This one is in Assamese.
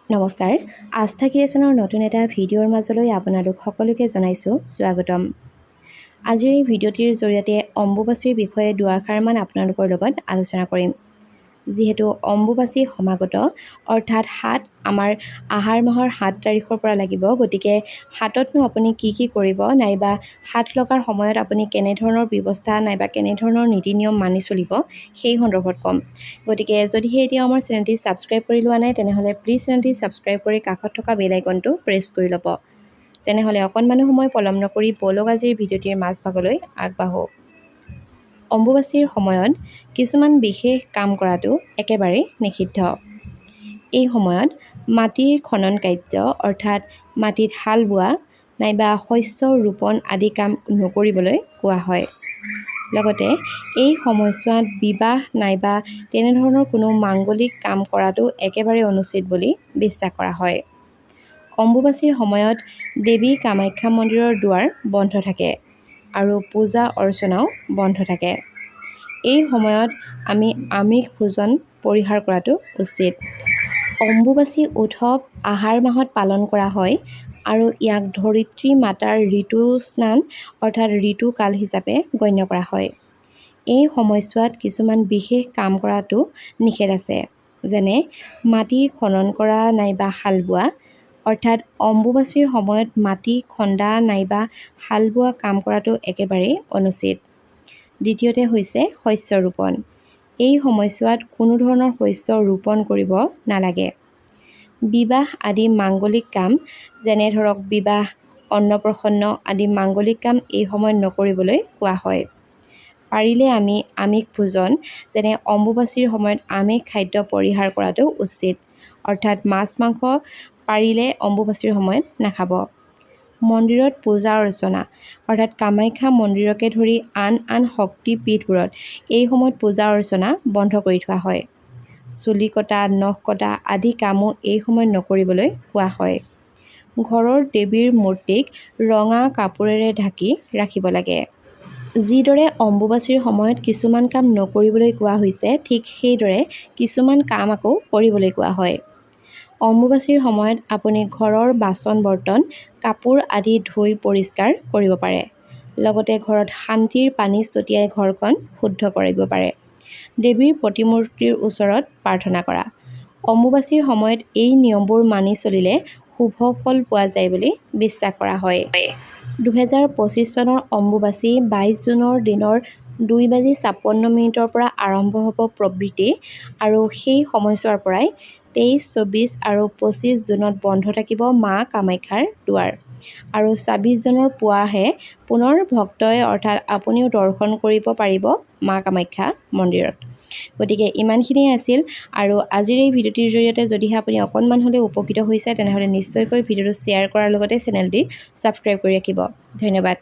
নমস্কাৰ আস্থা ক্ৰিয়েশ্যনৰ নতুন এটা ভিডিঅ'ৰ মাজলৈ আপোনালোক সকলোকে জনাইছোঁ স্বাগতম। আজিৰ এই ভিডিঅ'টিৰ জৰিয়তে অম্বুবাচীৰ বিষয়ে দুআষাৰমান আপোনালোকৰ লগত আলোচনা কৰিম। যিহেতু অম্বুবাচী সমাগত অৰ্থাৎ হাত আমাৰ আহাৰ মাহৰ ৭ তাৰিখৰ পৰা লাগিব, গতিকে হাততনো আপুনি কি কৰিব নাইবা হাত লগাৰ সময়ত আপুনি কেনেধৰণৰ ব্যৱস্থা নাইবা কেনেধৰণৰ নীতি নিয়ম মানি চলিব সেই সন্দৰ্ভত ক'ম। গতিকে যদিহে এতিয়া আমাৰ চেনেলটি ছাবস্ক্ৰাইব কৰি লোৱা নাই তেনেহ'লে প্লিজ চেনেলটি ছাবস্ক্ৰাইব কৰি কাষত থকা বেল আইকনটো প্ৰেছ কৰি ল'ব। তেনেহ'লে অকণমান সময় পলম নকৰি বলক আজিৰ ভিডিঅ'টিৰ মাজভাগলৈ আগবাঢ়ো। অম্বুবাচীৰ সময়ত কিছুমান বিশেষ কাম কৰাটো একেবাৰে নিষিদ্ধ। এই সময়ত মাটিৰ খনন কাৰ্য অৰ্থাৎ মাটিত হাল বোৱা নাইবা শস্য ৰোপণ আদি কাম নকৰিবলৈ কোৱা হয়। লগতে এই সময়ছোৱাত বিবাহ নাইবা তেনেধৰণৰ কোনো মাংগলিক কাম কৰাটো একেবাৰে অনুচিত বুলি বিশ্বাস কৰা হয়। অম্বুবাচীৰ সময়ত দেৱী কামাখ্যা মন্দিৰৰ দুৱাৰ বন্ধ থাকে আৰু পূজা অৰ্চনাও বন্ধ থাকে। এই সময়ত আমি আমিষ ভোজন পৰিহাৰ কৰাটো উচিত। অম্বুবাচী উৎসৱ আহাৰ মাহত পালন কৰা হয় আৰু ইয়াক ধৰিত্ৰী মাতাৰ ঋতু স্নান অৰ্থাৎ ঋতুকাল হিচাপে গণ্য কৰা হয়। এই সময়ছোৱাত কিছুমান বিশেষ কাম কৰাটো নিষেধ আছে, যেনে মাটি খনন কৰা নাইবা হাল বোৱা, অৰ্থাৎ অম্বুবাচীৰ সময়ত মাটি খন্দা নাইবা হাল বোৱা কাম কৰাটো একেবাৰেই অনুচিত। দ্বিতীয়তে হৈছে শস্য ৰোপণ। এই সময়ছোৱাত কোনো ধৰণৰ শস্য ৰোপণ কৰিব নালাগে। বিবাহ আদি মাংগলিক কাম যেনে ধৰক বিবাহ, অন্নপ্ৰসন্ন আদি মাংগলিক কাম এই সময়ত নকৰিবলৈ কোৱা হয়। পাৰিলে আমি আমিষ ভোজন যেনে অম্বুবাচীৰ সময়ত আমিষ খাদ্য পৰিহাৰ কৰাটো উচিত, অৰ্থাৎ মাছ মাংস পাৰিলে অম্বুবাচীৰ সময়ত নাখাব। মন্দিৰত পূজা অৰ্চনা অৰ্থাৎ কামাখ্যা মন্দিৰকে ধৰি আন শক্তিপীঠবোৰত এই সময়ত পূজা অৰ্চনা বন্ধ কৰি থোৱা হয়। চুলি কটা, নখ কটা আদি কামো এই সময়ত নকৰিবলৈ কোৱা হয়। ঘৰৰ দেৱীৰ মূৰ্তিক ৰঙা কাপোৰেৰে ঢাকি ৰাখিব লাগে। যিদৰে অম্বুবাচীৰ সময়ত কিছুমান কাম নকৰিবলৈ কোৱা হৈছে, ঠিক সেইদৰে কিছুমান কাম আকৌ কৰিবলৈ কোৱা হয়। অম্বুবাচীৰ সময়ত আপুনি ঘৰৰ বাচন বৰ্তন কাপোৰ আদি ধুই পৰিষ্কাৰ কৰিব পাৰে। লগতে ঘৰত শান্তিৰ পানী ছটিয়াই ঘৰখন শুদ্ধ কৰিব পাৰে। দেৱীৰ প্ৰতিমূৰ্তিৰ ওচৰত প্ৰাৰ্থনা কৰা। অম্বুবাচীৰ সময়ত এই নিয়মবোৰ মানি চলিলে শুভ ফল পোৱা যায় বুলি বিশ্বাস কৰা হয়। 2025 চনৰ অম্বুবাচী 22 জুনৰ দিনৰ 2:56 পৰা আৰম্ভ হ'ব প্ৰবৃত্তি আৰু সেই সময়ছোৱাৰ পৰাই 23, 24 আৰু 25 জুনত বন্ধ থাকিব মা কামাখ্যাৰ দুৱাৰ আৰু 26 জুনৰ পুৱাহে পুনৰ ভক্তই অৰ্থাৎ আপুনিও দৰ্শন কৰিব পাৰিব মা কামাখ্যা মন্দিৰত। গতিকে ইমানখিনিয়ে আছিল আৰু আজিৰ এই ভিডিঅ'টিৰ জৰিয়তে যদিহে আপুনি অকণমান হ'লেও উপকৃত হৈছে তেনেহ'লে নিশ্চয়কৈ ভিডিঅ'টো শ্বেয়াৰ কৰাৰ লগতে চেনেলটি ছাবস্ক্ৰাইব কৰি ৰাখিব। ধন্যবাদ।